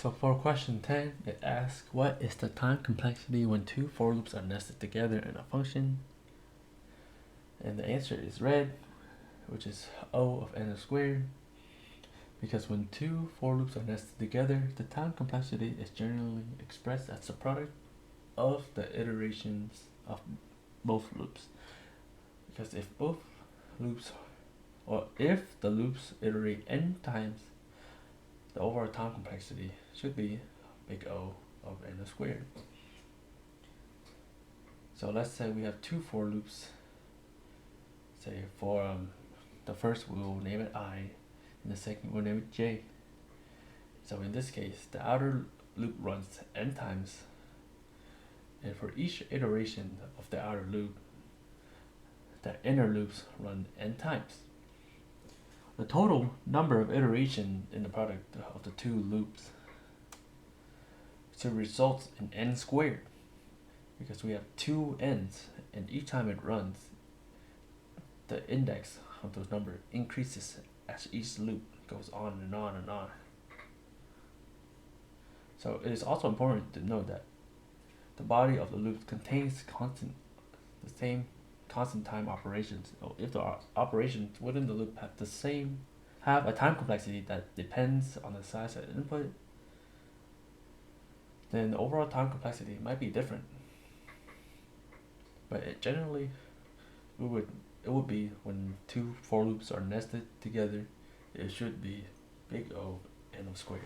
So for question 10, it asks, what is the time complexity when two for loops are nested together in a function? And the answer is red, which is O of n squared. Because when two for loops are nested together, the time complexity is generally expressed as the product of the iterations of both loops. Because if both loops, or if the loops iterate n times, the overall time complexity should be big O of n squared. So let's say we have two for loops. Say for the first we'll name it I, and the second we'll name it J. So in this case, the outer loop runs n times, and for each iteration of the outer loop, the inner loops run n times. The total number of iterations in the product of the two loops results in n squared, because we have two n's, and each time it runs, the index of those numbers increases as each loop goes on and on and on. So it is also important to note that the body of the loop contains the same constant time operations. So if the operations within the loop have a time complexity that depends on the size of the input, then the overall time complexity might be different. But generally, it would be when two for loops are nested together, it should be big O n squared.